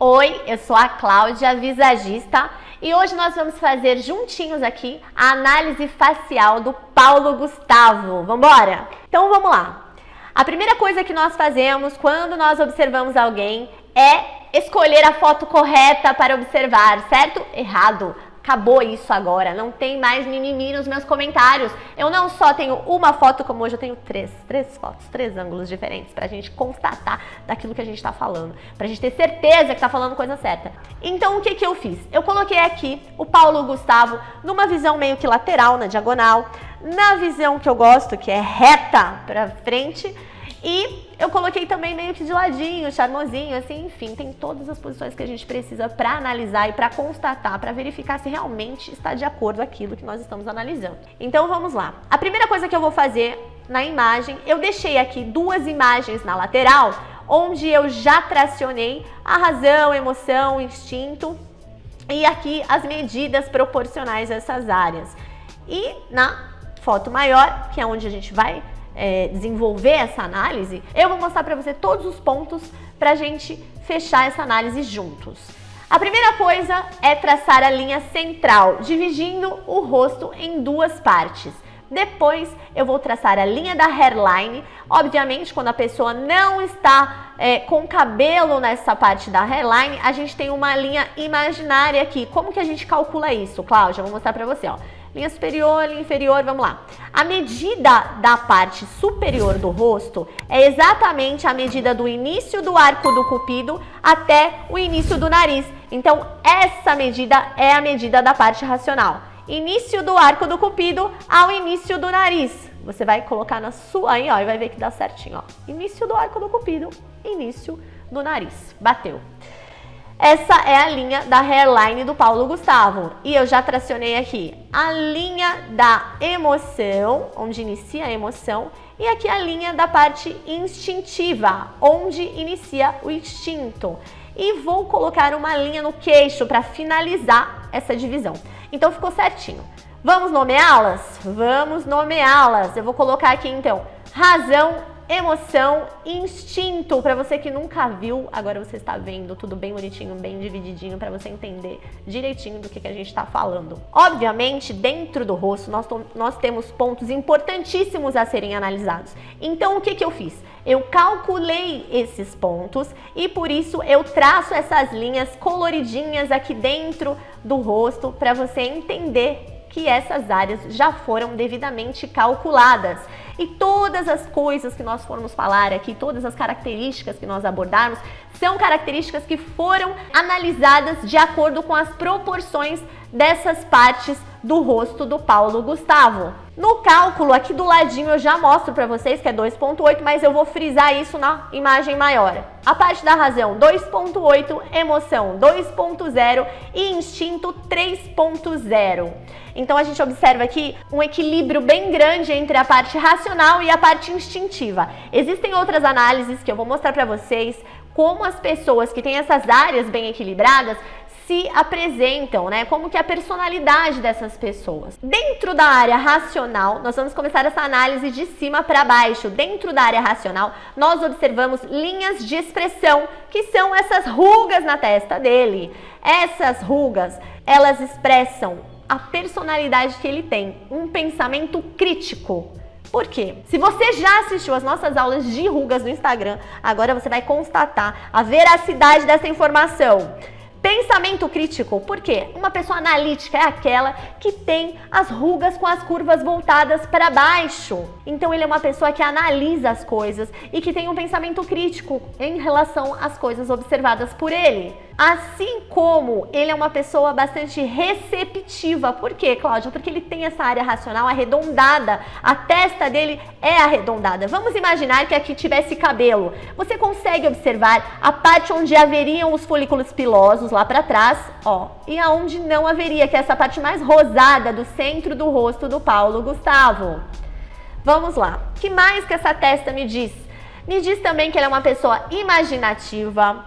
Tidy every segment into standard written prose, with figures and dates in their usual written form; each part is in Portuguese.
Oi, eu sou a Cláudia, visagista, e hoje nós vamos fazer juntinhos aqui a análise facial do Paulo Gustavo. Vamos embora? Então vamos lá. A primeira coisa que nós fazemos quando nós observamos alguém é escolher a foto correta para observar, certo? Errado. Acabou isso agora, não tem mais mimimi nos meus comentários. Eu não só tenho uma foto, como hoje eu tenho três fotos, 3 ângulos diferentes pra gente constatar daquilo que a gente tá falando, pra gente ter certeza que tá falando coisa certa. Então o que que eu fiz? Eu coloquei aqui o Paulo Gustavo numa visão meio que lateral, na diagonal, na visão que eu gosto, que é reta pra frente, e eu coloquei também meio que de ladinho, charmosinho, assim, enfim, tem todas as posições que a gente precisa para analisar e para constatar, para verificar se realmente está de acordo com aquilo que nós estamos analisando. Então vamos lá. A primeira coisa que eu vou fazer na imagem, eu deixei aqui 2 imagens na lateral, onde eu já tracionei a razão, emoção, instinto e aqui as medidas proporcionais a essas áreas. E na foto maior, que é onde a gente vai desenvolver essa análise, eu vou mostrar para você todos os pontos para a gente fechar essa análise juntos. A primeira coisa é traçar a linha central, dividindo o rosto em 2 partes. Depois eu vou traçar a linha da hairline. Obviamente, quando a pessoa não está com cabelo nessa parte da hairline, a gente tem uma linha imaginária aqui. Como que a gente calcula isso, Cláudia? Eu vou mostrar para você, ó. Linha superior, linha inferior, vamos lá. A medida da parte superior do rosto é exatamente a medida do início do arco do cupido até o início do nariz. Então, essa medida é a medida da parte racional. Início do arco do cupido ao início do nariz. Você vai colocar na sua aí, ó, e vai ver que dá certinho, ó. Início do arco do cupido, início do nariz. Bateu. Essa é a linha da hairline do Paulo Gustavo. E eu já tracionei aqui a linha da emoção, onde inicia a emoção, e aqui a linha da parte instintiva, onde inicia o instinto. E vou colocar uma linha no queixo para finalizar essa divisão. Então ficou certinho. Vamos nomeá-las? Vamos nomeá-las. Eu vou colocar aqui então razão, emoção, instinto, para você que nunca viu, agora você está vendo tudo bem bonitinho, bem divididinho, para você entender direitinho do que a gente está falando. Obviamente, dentro do rosto, nós temos pontos importantíssimos a serem analisados. Então, o que que eu fiz? Eu calculei esses pontos e por isso eu traço essas linhas coloridinhas aqui dentro do rosto para você entender que essas áreas já foram devidamente calculadas. E todas as coisas que nós formos falar aqui, todas as características que nós abordarmos, são características que foram analisadas de acordo com as proporções dessas partes do rosto do Paulo Gustavo. No cálculo, aqui do ladinho, eu já mostro para vocês que é 2.8, mas eu vou frisar isso na imagem maior. A parte da razão, 2.8, emoção, 2.0 e instinto, 3.0. Então, a gente observa aqui um equilíbrio bem grande entre a parte racional e a parte instintiva. Existem outras análises que eu vou mostrar para vocês, como as pessoas que têm essas áreas bem equilibradas se apresentam, né? Como que é a personalidade dessas pessoas. Dentro da área racional, nós vamos começar essa análise de cima para baixo. Dentro da área racional, nós observamos linhas de expressão, que são essas rugas na testa dele. Essas rugas, elas expressam a personalidade que ele tem, um pensamento crítico. Por quê? Se você já assistiu as nossas aulas de rugas no Instagram, agora você vai constatar a veracidade dessa informação. Pensamento crítico, por quê? Uma pessoa analítica é aquela que tem as rugas com as curvas voltadas para baixo. Então ele é uma pessoa que analisa as coisas e que tem um pensamento crítico em relação às coisas observadas por ele. Assim como ele é uma pessoa bastante receptiva. Por quê, Cláudia? Porque ele tem essa área racional arredondada. A testa dele é arredondada. Vamos imaginar que aqui tivesse cabelo. Você consegue observar a parte onde haveriam os folículos pilosos lá para trás, ó, e aonde não haveria, que é essa parte mais rosada do centro do rosto do Paulo Gustavo. Vamos lá. O que mais que essa testa me diz? Me diz também que ele é uma pessoa imaginativa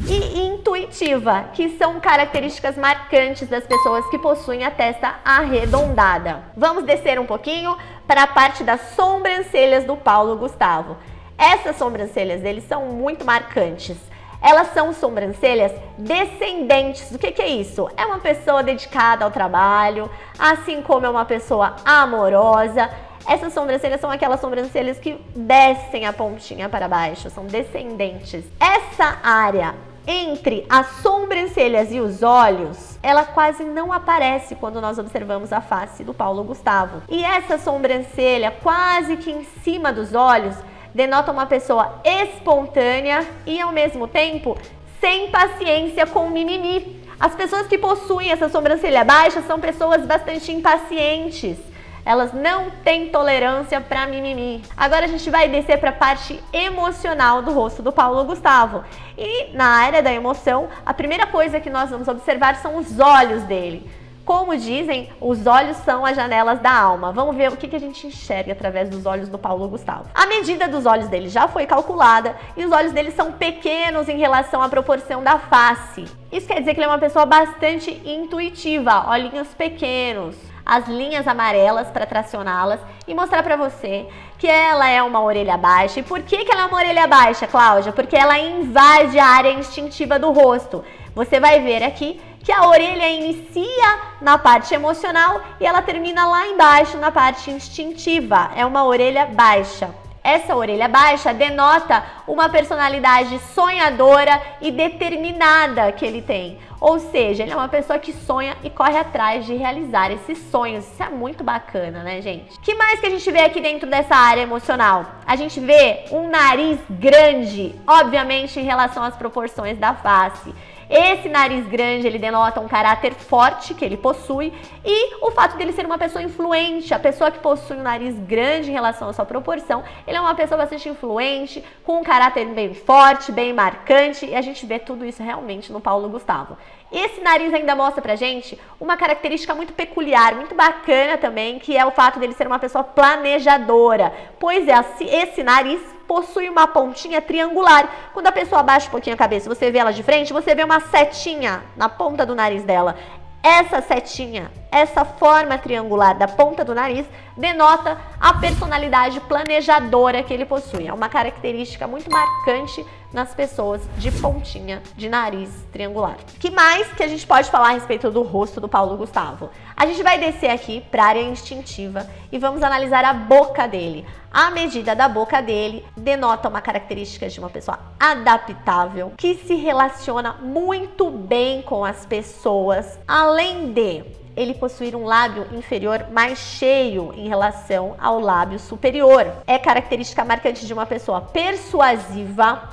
e intuitiva, que são características marcantes das pessoas que possuem a testa arredondada. Vamos descer um pouquinho para a parte das sobrancelhas do Paulo Gustavo. Essas sobrancelhas dele são muito marcantes. Elas são sobrancelhas descendentes. O que é isso? É uma pessoa dedicada ao trabalho, assim como é uma pessoa amorosa. Essas sobrancelhas são aquelas sobrancelhas que descem a pontinha para baixo, são descendentes. Essa área entre as sobrancelhas e os olhos, ela quase não aparece quando nós observamos a face do Paulo Gustavo. E essa sobrancelha quase que em cima dos olhos denota uma pessoa espontânea e ao mesmo tempo sem paciência com mimimi. As pessoas que possuem essa sobrancelha baixa são pessoas bastante impacientes. Elas não têm tolerância para mimimi. Agora a gente vai descer para a parte emocional do rosto do Paulo Gustavo. E na área da emoção, a primeira coisa que nós vamos observar são os olhos dele. Como dizem, os olhos são as janelas da alma. Vamos ver o que a gente enxerga através dos olhos do Paulo Gustavo. A medida dos olhos dele já foi calculada e os olhos dele são pequenos em relação à proporção da face. Isso quer dizer que ele é uma pessoa bastante intuitiva, olhinhos pequenos, as linhas amarelas para tracioná-las e mostrar para você que ela é uma orelha baixa. E por que ela é uma orelha baixa, Cláudia? Porque ela invade a área instintiva do rosto. Você vai ver aqui que a orelha inicia na parte emocional e ela termina lá embaixo na parte instintiva. É uma orelha baixa. Essa orelha baixa denota uma personalidade sonhadora e determinada que ele tem. Ou seja, ele é uma pessoa que sonha e corre atrás de realizar esses sonhos. Isso é muito bacana, né, gente? O que mais que a gente vê aqui dentro dessa área emocional? A gente vê um nariz grande, obviamente em relação às proporções da face. Esse nariz grande, ele denota um caráter forte que ele possui e o fato dele ser uma pessoa influente. A pessoa que possui um nariz grande em relação à sua proporção, ele é uma pessoa bastante influente, com um caráter bem forte, bem marcante, e a gente vê tudo isso realmente no Paulo Gustavo. Esse nariz ainda mostra pra gente uma característica muito peculiar, muito bacana também, que é o fato dele ser uma pessoa planejadora. Pois é, esse nariz possui uma pontinha triangular. Quando a pessoa abaixa um pouquinho a cabeça, você vê ela de frente, você vê uma setinha na ponta do nariz dela. Essa setinha, essa forma triangular da ponta do nariz, denota a personalidade planejadora que ele possui. É uma característica muito marcante nas pessoas de pontinha de nariz triangular. O que mais que a gente pode falar a respeito do rosto do Paulo Gustavo? A gente vai descer aqui para a área instintiva e vamos analisar a boca dele. A medida da boca dele denota uma característica de uma pessoa adaptável, que se relaciona muito bem com as pessoas, além de ele possuir um lábio inferior mais cheio em relação ao lábio superior. É característica marcante de uma pessoa persuasiva,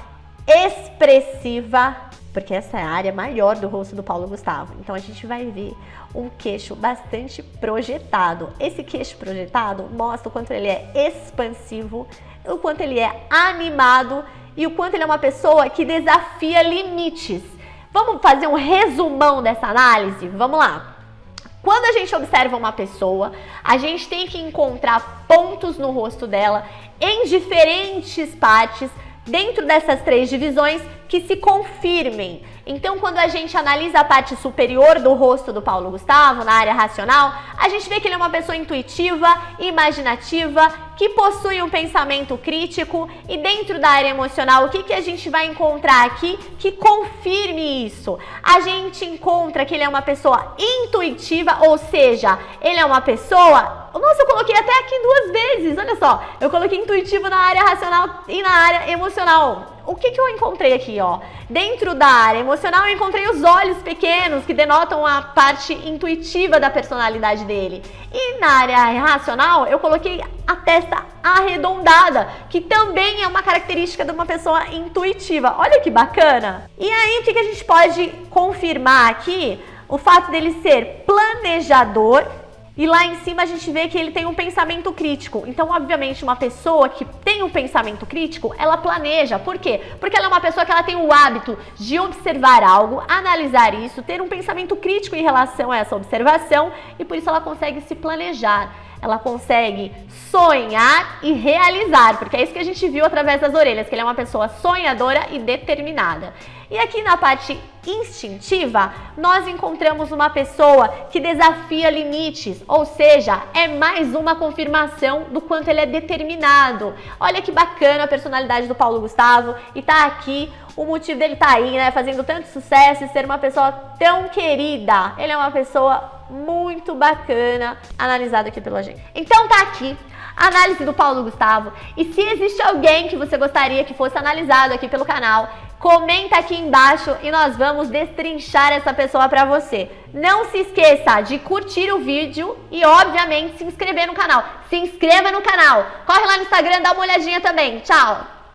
expressiva, porque essa é a área maior do rosto do Paulo Gustavo. Então a gente vai ver um queixo bastante projetado. Esse queixo projetado mostra o quanto ele é expansivo, o quanto ele é animado e o quanto ele é uma pessoa que desafia limites. Vamos fazer um resumão dessa análise? Vamos lá. Quando a gente observa uma pessoa, a gente tem que encontrar pontos no rosto dela em diferentes partes, dentro dessas três divisões, que se confirmem. Então, quando a gente analisa a parte superior do rosto do Paulo Gustavo, na área racional, a gente vê que ele é uma pessoa intuitiva, imaginativa, que possui um pensamento crítico. E dentro da área emocional, o que a gente vai encontrar aqui que confirme isso? A gente encontra que ele é uma pessoa intuitiva, ou seja, ele é uma pessoa... Nossa, eu coloquei até aqui 2 vezes, olha só. Eu coloquei intuitivo na área racional e na área emocional. O que eu encontrei aqui, ó? Dentro da área emocional, eu encontrei os olhos pequenos, que denotam a parte intuitiva da personalidade dele. E na área racional, eu coloquei a testa arredondada, que também é uma característica de uma pessoa intuitiva. Olha que bacana! E aí, o que a gente pode confirmar aqui? O fato dele ser planejador. E lá em cima a gente vê que ele tem um pensamento crítico. Então, obviamente, uma pessoa que tem um pensamento crítico, ela planeja. Por quê? Porque ela é uma pessoa que ela tem o hábito de observar algo, analisar isso, ter um pensamento crítico em relação a essa observação e por isso ela consegue se planejar. Ela consegue sonhar e realizar, porque é isso que a gente viu através das orelhas, que ele é uma pessoa sonhadora e determinada. E aqui na parte instintiva, nós encontramos uma pessoa que desafia limites, ou seja, é mais uma confirmação do quanto ele é determinado. Olha que bacana a personalidade do Paulo Gustavo e tá aqui o motivo dele tá aí, né, fazendo tanto sucesso e ser uma pessoa tão querida. Ele é uma pessoa muito bacana, analisado aqui pela gente. Então tá aqui a análise do Paulo Gustavo. E se existe alguém que você gostaria que fosse analisado aqui pelo canal, comenta aqui embaixo e nós vamos destrinchar essa pessoa pra você. Não se esqueça de curtir o vídeo e, obviamente, se inscrever no canal. Se inscreva no canal. Corre lá no Instagram, dá uma olhadinha também. Tchau!